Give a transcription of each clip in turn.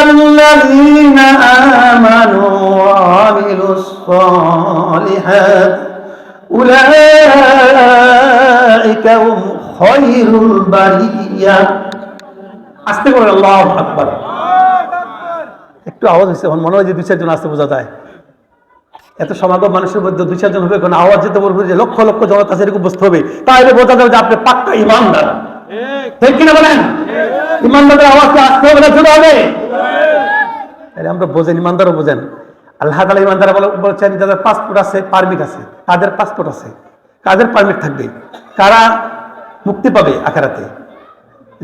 ইন্নাল্লাযীনা আমানু ওয়া আমিলুস সালিহাত উলাইকা হুম খায়রুল বারিয়া। আস্তে করে আল্লাহু আকবার। একটু আওয়াজ হচ্ছে, মনে হয় যে 2-4 জন আসতে বোঝা যায়। এত সমাগম মানুষের মধ্যে 2-4 জন হবে, কোনো আওয়াজ যেতে বলবো যে লক্ষ লক্ষ জনতা আছে এরকম বুঝতে হবে, তাহলে বোঝা যাবে যে আপনি পাক্কা ইমানদার। ঠিক কিনা বলেন? ইমানদারের আওয়াজটা আসতে হবে না শুরু হবে? আমরা বোঝেন, ইমানদারও বোঝেন। আল্লাহ তাআলা ইমানদার বলেছেন যাদের পাসপোর্ট আছে, পারমিট আছে, কাদের পাসপোর্ট আছে, কাদের পারমিট থাকবে, কারা মুক্তি পাবে, আখিরাতে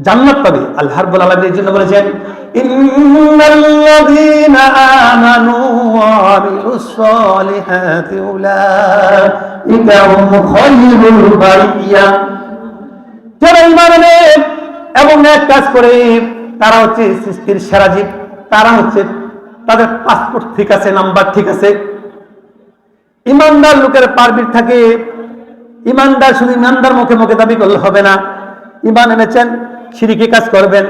জান্নাত পাবে। আল্লাহ রাব্বুল আলামিন এর জন্য বলেছেন ইন্নাল্লাযীনা আমানু ওয়া আমিলুস সালিহাতি উলাইকা হুম খায়রুল বারিয়া। যারা ঈমান আনে এবং নেক কাজ করে তারা হচ্ছে সৃষ্টির সেরা জীব। তারা হচ্ছে, তাদের পাসপোর্ট ঠিক আছে, নাম্বার ঠিক আছে। ইমানদার লোকের পারমিট থাকে। ইমানদার শুধু ইমানদার মুখে মুখে দাবি করলে হবে না। ঈমান এনেছেন, শিরকি কাজ করবেন।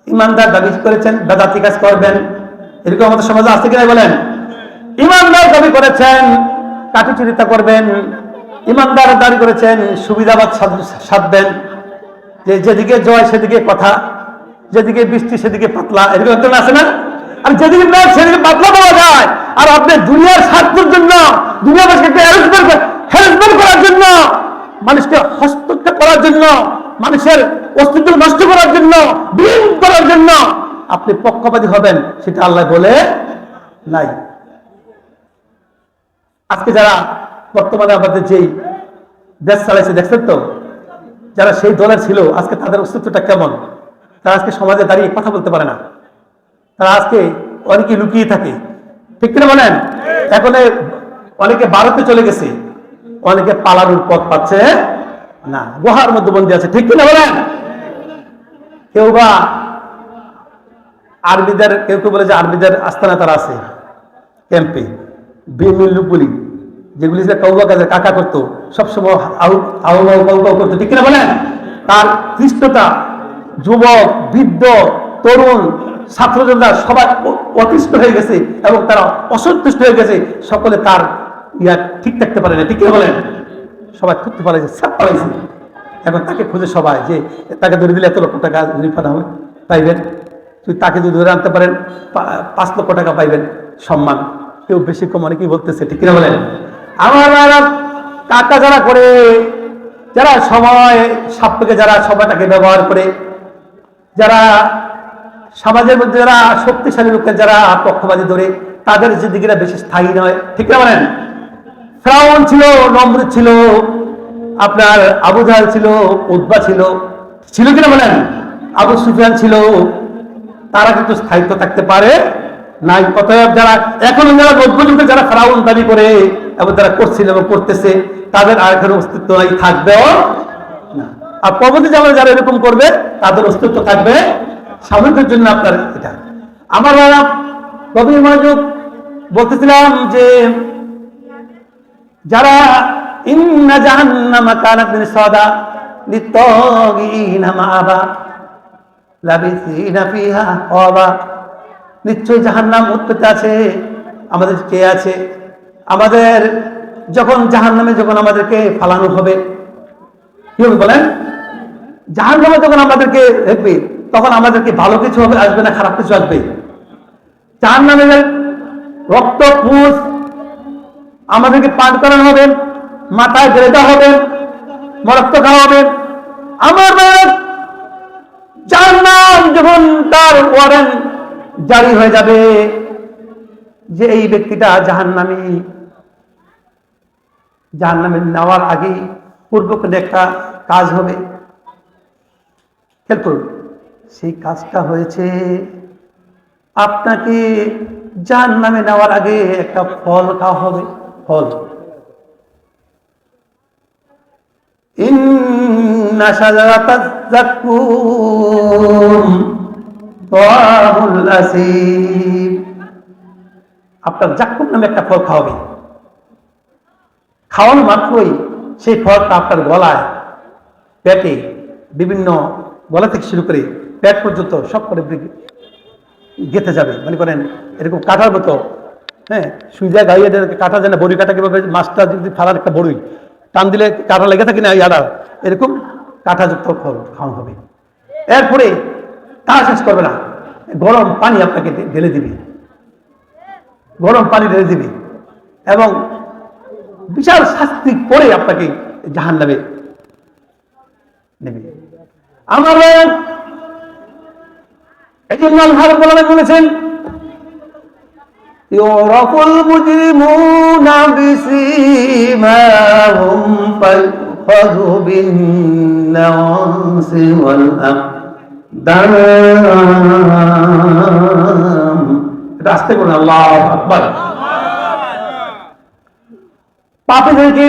ইমানদার দাবি করেছেন, বেদাতি কাজ করবেন। এরকম আমাদের সমাজে আছে কিনা বলেন? ইমানদার দাবি করেছেন, কাটিচুরিতা করবেন। ইমানদার দাবি করেছেন, সুবিধাবাদ সাধবেন, যে যেদিকে জয় সেদিকে কথা, যেদিকে বৃষ্টি সেদিকে পাতলা, এরকম একজন আছে না? আর যেদিকে না সেদিকে পাতলা পাওয়া যায়। আর আপনি দুনিয়ার স্বার্থের জন্য, দুনিয়াবাসীকে হ্যারাসমেন্ট করার জন্য, মানুষকে হস্তক্ষেপ করার জন্য, মানুষের অস্তিত্ব নষ্ট করার জন্য, বিলীন করার জন্য আপনি পক্ষপাতী হবেন, সেটা আল্লাহ বলে নাই। আজকে যারা বর্তমানে আমাদের যেই দেশ চালাইছে দেখছেন তো, যারা সেই দলের ছিল আজকে তাদের অস্তিত্বটা কেমন? তারা আজকে সমাজে দাঁড়িয়ে কথা বলতে পারে না। তারা আজকে অনেকে লুকিয়ে থাকে। ঠিক কিনা বলেন? এখন অনেকে ভারতে চলে গেছে, অনেকে পালানোর পথ পাচ্ছে না, গুহার মধ্যে বন্দী আছে। ঠিক কিনা বলেন? কেউ বা আর্মিদের, কেউ কেউ বলে যে আর্মিদের আস্তানা তারা আছে ক্যাম্পে, বিএমএল লোকগুলি যেগুলি কৌবা কাজে কাকা করতো, সবসময় আউ করতো। ঠিক কিনা বলেন? তার ধৃষ্টতা, যুবক, বৃদ্ধ, তরুণ, ছাত্রজনরা সবাই অতিষ্ঠ হয়ে গেছে এবং তারা অসন্তুষ্ট হয়ে গেছে। সকলে তার ঠিক থাকতে পারে না। ঠিক কিনা বলেন? সবাই খুঁজতে পারে যে সাপ পালাইছে। এখন তাকে খুঁজে সবাই যে তাকে ধরে দিলে এত লক্ষ টাকা রিফান্ড হবে, পাইবেন। তুই তাকে যদি ধরে আনতে পারেন 5 লক্ষ টাকা পাইবেন সম্মান। কেউ বেশি কম অনেকেই বলতেছে। ঠিক কিনা বলেন? আমার কাকা যারা করে, যারা সময় সাপেক্ষে, যারা সময়টাকে ব্যবহার করে, যারা সমাজের মধ্যে যারা শক্তিশালী লোকের যারা পক্ষপাতী ধরে, তাদের জিন্দেগিটা বেশি স্থায়ী নয়। ঠিক না বলেন? ফিরআউন ছিল, নমরুদ ছিল, আপনার আবু জাহেল ছিল, উতবা ছিল, ছিল কিনা বলেন? আবু সুফিয়ান ছিল। তারা কিন্তু স্থায়িত্ব থাকতে পারে নাই। অতএব যারা এখন যারা পর্যন্ত যারা ফিরআউন দাবি করে এবং যারা করছিল এবং করতেছে, তাদের আর কোনো অস্তিত্ব নাই, থাকবেও না। আর পরবর্তী জামানায় যারা এরকম করবে তাদের অস্তিত্ব থাকবে সাময়িকের জন্য। আপনার এটা আমার গভীর মনোযোগ বলতেছিলাম যে যারা ইন্না জাহান্নামা কানাত মিরসাদা লিত্তাগিনা মাআবা লাবিসিনা ফিহা আহওয়াবা। নিশ্চয় জাহান্নাম উৎপত্তি আছে, আমাদের কে আছে? আমাদের যখন জাহান্নামে যখন আমাদেরকে ফালানো হবে, কি হবে বলেন? জাহান্নামে যখন আমাদেরকে দেখবে তখন আমাদেরকে ভালো কিছু হবে, আসবে না খারাপ কিছু আসবে? জাহান্নামে রক্ত পুষ আমাদেরকে পান করানো হবে, মাথায় ঢেলে দেওয়া হবে, রক্ত খাওয়া হবে। আমার জাহান্নাম যখন তার ওয়ারেন্ট জারি হয়ে যাবে যে এই ব্যক্তিটা জাহান্নামী, জাহান্নামে নেওয়ার আগে পূর্বকনে একটা কাজ হবে। খেয়াল করুন, সেই কাজটা হয়েছে আপনাকে জাহান্নামে নেওয়ার আগে একটা ফল খাওয়া হবে। ফল, ইন্না শাজারাতাজ যাক্কুম তা'আমুল আসীম। আপনার জাক্কুম নামে একটা ফল খাওয়াবে। খাওয়ানো মাত্রই সেই ফলটা আপনার গলায়, পেটে, বিভিন্ন গলা থেকে শুরু করে পেট পর্যন্ত সব করে গেঁথে যাবে, মনে করেন এরকম কাটার মতো, হ্যাঁ, সুইজা গাইয়ে কাটা যায় না, বড়ি কাটা কিভাবে, মাছটা যদি ফালার একটা বড়ি টান দিলে কাটা লেগে থাকে না, ইয়ারা এরকম কাঁটাযুক্ত খাওয়া হবে। এরপরে তা শেষ করবে না, গরম পানি আপনাকে ঢেলে দিবে, গরম পানি ঢেলে দিবে এবং বিশাল শাস্তি করে আপনাকে জাহান্নামে নেবে। আমার এই জন্য আল্লাহ রাব্বুল আলামিন বলেছেন ইউরাফুল মুজরিমুনা বিসীমাহুম ফায়ুখাযু বিন-নাওয়াসি ওয়াল আকদাম। এটা আস্তে বলুন, আল্লাহু আকবার। পাপীদেরকে,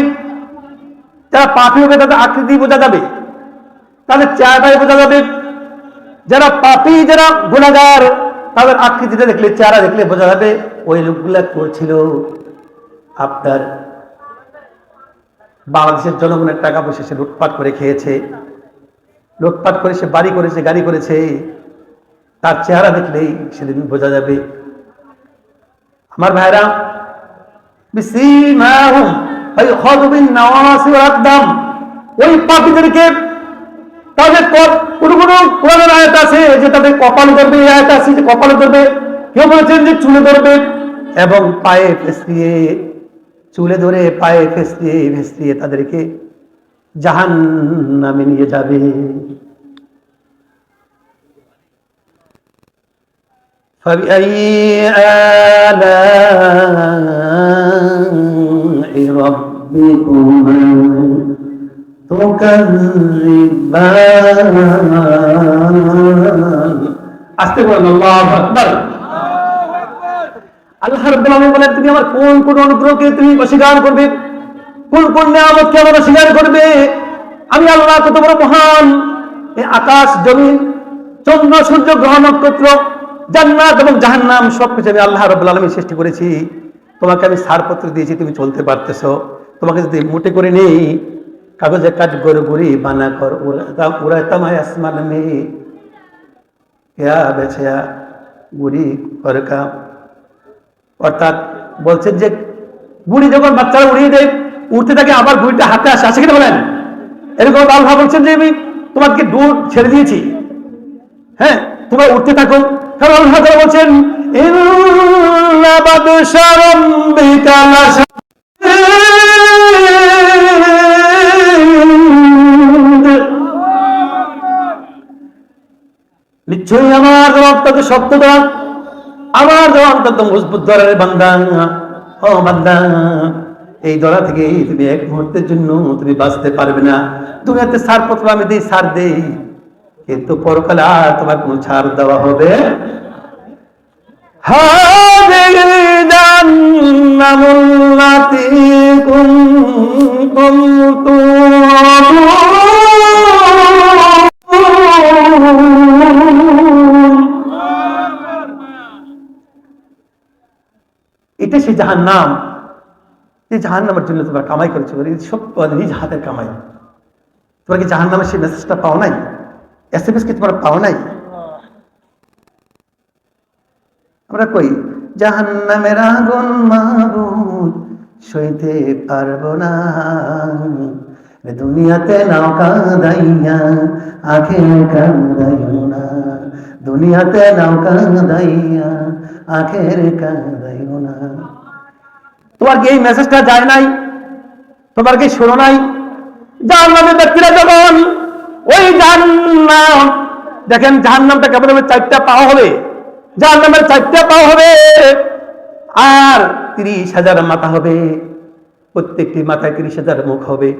যারা পাপী হবে তাদের আকৃতি বোঝা যাবে, তাদের চেহারায় বোঝা যাবে। যারা পাপী, যারা গুনাহগার, তাদের আকৃতিটা দেখলে, চেহারা দেখলে বোঝা যাবে ওই লোকগুলা করছিল আপনার বাংলাদেশের জনগণের টাকা পয়সা সে লুটপাট করে খেয়েছে, লুটপাট করে সে বাড়ি করেছে, গাড়ি করেছে, তার চেহারা দেখলেই সেদিন বোঝা যাবে। আমার ভাইরা, বিসীমাহুম ফায়ুখাযু বিন-নাওয়াসি ওয়াল আকদাম, ওই পাপীদেরকে তাদের কোনো কোনো কোরআনের আয়াত আছে যে তাদের কপাল ধরবে, এই আয়াত আছে যে কপালে ধরবে, কেউ বলেছেন যে চুলে ধরবে এবং পায়ে ফেসলিয়ে, চুলে ধরে পায়ে ফেসলিয়ে ফেসলিয়ে তাদেরকে জাহান্নামে নিয়ে যাবে। فبأي آلاء ربكما تكذبان। আস্তে বলুন, আল্লাহু আকবার। আল্লাহ রাব্বুল আলামিন বলেন, তুমি আমার কোন কোন অনুগ্রহকে তুমি অস্বীকার করবে, কোন কোন নিয়ামতকে আমার অস্বীকার করবে? আমি আল্লাহ কত বড় মহান। এই আকাশ জমিন, চন্দ্র সূর্য গ্রহ নক্ষত্র, জান্নাত এবং জাহান্নাম সবকিছু আমি আল্লাহ রাব্বুল আলামিন সৃষ্টি করেছি। তোমাকে আমি ছাড়পত্র দিয়েছি, তুমি চলতে পারতেছো। তোমাকে যদি মোটে করে নেই, কাগজে কাট গড়ি বানা কর উড়া তামায় আসমান মে ইয়া বেছা গুড়ি করকা। অর্থাৎ বলছেন যে বুড়ি যখন বাচ্চারা উড়িয়ে দেয়, উঠতে থাকে, আবার বুড়িটা হাতে আসে, আসে কিনা বলেন? এরকম আল্লাহ বলছেন যে আমি তোমাকে দূর ছেড়ে দিয়েছি, হ্যাঁ, তোমরা উঠতে থাকো। কারণ আল্লাহ তাআলা বলছেন ইন্না বাদশা রাব্বিকা নিশ্চয়ই আমার অত্যন্ত শক্ত ধরা, আমার অত্যন্ত মজবুত ধরার বান্দা। ও বান্দা, এই ধরা থেকে তুমি এক মুহূর্তের জন্য তুমি বাঁচতে পারবে না। দুনিয়াতে ছাড়পত্র আমি দিই, ছাড় দেই, কিন্তু পরকালে আর তোমার কোনো ছাড় দেওয়া হবে এটা সেই জাহান্নাম, এই জাহান্নামের জন্য তোমরা কামাই করেছো, সব নিজ হাতের কামাই। তোমরা কি জাহান্নামের সেই মেসেজটা পাও নাই? এসএমএস কি তোমরা পাও নাই? আমরা কই জাহান্নামের আগুন মাবুদ সইতে পারবো না, দুনিয়াতে নাও কাঁদাইয়া আখের কাঁদাইও না, দুনিয়াতে নাও কাঁদাইয়া আখের কাঁদাইও না। তোমার কি এই মেসেজটা যায় নাই? তোমার কি শোনো নাই? জাহান্নামের ব্যক্তিরা যখন ওই জাহান্নাম, দেখেন জাহান্নামটা কেমন হবে, 4টা পাও হবে, জাহান্নামের 4টা পাও হবে আর 30,000 মাথা হবে, প্রত্যেকটি মাথায় 30,000 মুখ হবে,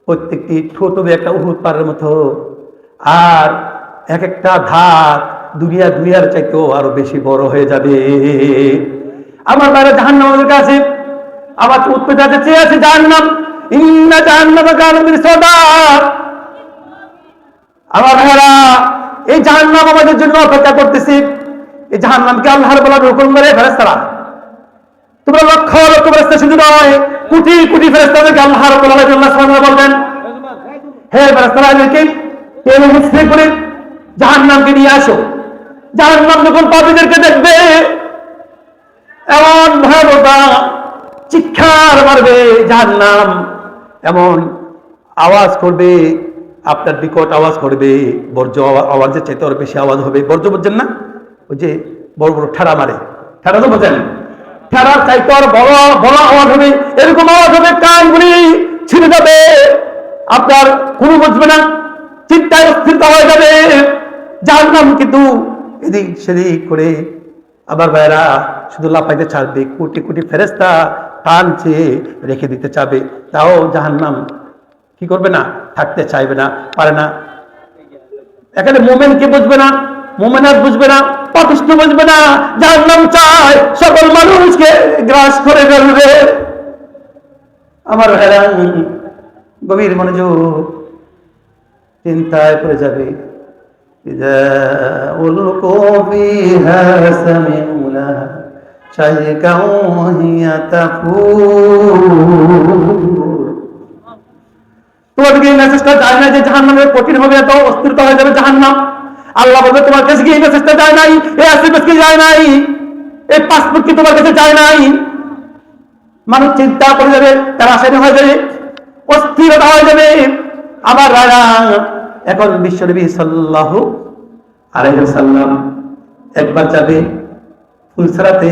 প্রত্যেকটি ঠোঁট হবে একটা উহুদ পাহাড়ের মতো, আর এক একটা ধাপ দুনিয়ার চাইতেও আরো বেশি বড় হয়ে যাবে। আমার বাইরে জাহান্নাম আমাদের কাছে আবার উৎপেতে আছে, চেয়ে আছে জাহান্নাম, ইন্না জাহান্নামা কানাত মিরসাদা। আমার ভাইরা, এই জাহান্নাম আমাদের জন্য অপেক্ষা করতেছে। এই জাহান্নামকে আল্লাহ রাব্বুল আলামিন হুকুম করে, ফেরেশতারা, তোমরা লক্ষ লক্ষ ফেরেশতা, শুধু নয় কোটি কোটি ফেরেশতাদেরকে আল্লাহ রাব্বুল আলামিন সুবহানাহু ওয়া তাআলা বলবেন, হে ফেরেশতারা, এদেরকে তেল মিশ্রিত করে জাহান্নামকে নিয়ে আসো। জাহান্নাম যখন পাপীদেরকে দেখবে এমন ভয়াবহতা চিৎকার মারবে জাহান্নাম, এমন আওয়াজ করবে, আপনার বিকট আওয়াজ করবে, বর্জ্য আওয়াজের চাইতে আরো বেশি আওয়াজ হবে। বর্জ্য বুঝছেন না? ওই যে বড় বড় ঠেড়া মারে, ঠেড়া তো বোঝেন, ঠেড়ার চাইতে আর বড় বড় আওয়াজ হবে, এরকম আওয়াজ হবে, কানগুলি ছিঁড়ে যাবে, আপনার কোনো বুঝবে না, চিন্তায় অস্থিরতা হয়ে যাবে। জাহান্নাম কিন্তু এদিক সেদিক করে আবার ভাইরা শুধু লাফাইতে ছাড়বে, কোটি কোটি ফেরেশতা কান চেয়ে রেখে দিতে চাবে, তাও জাহান্নাম কি করবে না, থাকতে চাইবে না, পারে না। এখানে মোমেনকে বুঝবে না, মোমেনাত বুঝবে না, পাপিষ্ঠ বুঝবে না, জাহান্নাম চায় সকল মানুষকে গ্রাস করে ফেলবে। আমার ভাইরা গভীর মনোযোগ, চিন্তায় পড়ে যাবে। إذا ألقوا فيها سمعوا لها شيئا وهي تفور। তোমাদেরকে এই মেসেজটা যায় না যে জাহান্নামের কঠিন হবে, এত অস্থিরতা হয়ে যাবে জাহান্নাম। আল্লাহ বলবে তোমার কাছে কি এই মেসেজটা যায় নাই, এই এসএমএস কি যায় নাই, এই পাসপোর্ট কি তোমার কাছে যায় নাই? মানুষ চিন্তা করে যাবে, তারা আশাহীন হয়ে যাবে, অস্থিরতা হয়ে যাবে। আমার রাজা এখন বিশ্বনবী সাল্লাল্লাহু আলাইহি ওয়াসাল্লাম একবার যাবে ফুলসরাতে,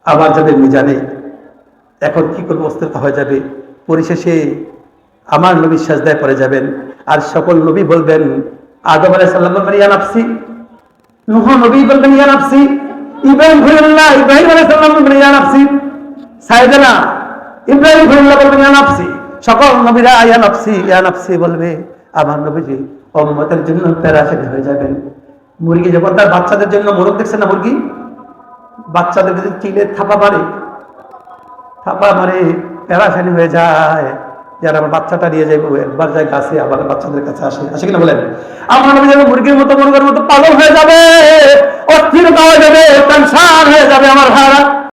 আবার যাবে মিজানে। এখন কি করবে, অস্থিরতা হয়ে যাবে। পরিশেষে আমার নবী সাজদায় পড়ে যাবেন, আর সকল নবী বলবেন, আদম আলাইহিস সালাম বলবেন ইয়া নাফসি, নূহ নবী বলবেন ইয়া নাফসি, ইব্রাহিম আলাইহিস সালাম বলবেন ইয়া নাফসি, সাইয়েদনা ইব্রাহিম বলবেন ইয়া নাফসি। সকল নবীরা ইয়া নাফসি বলবে। আমার নবীজি উম্মতের জন্য প্যারাসাইট হয়ে যাবেন। মুরগি যখন তার বাচ্চাদের জন্য, মোরগ দেখছেন না, মুরগি বাচ্চাদের চিলে থাপা মারে প্যারাসাইট হয়ে যায়, যারা আমার বাচ্চাটা নিয়ে যাবো, একবার যায় গাছে, আবার বাচ্চাদের কাছে আসে কিনা বলেন? আমার নবী যাবে মুরগির মতো পাগল হয়ে যাবে, অস্থিরতা হয়ে যাবে, টেনশন হয়ে যাবে। আমার ভাইরা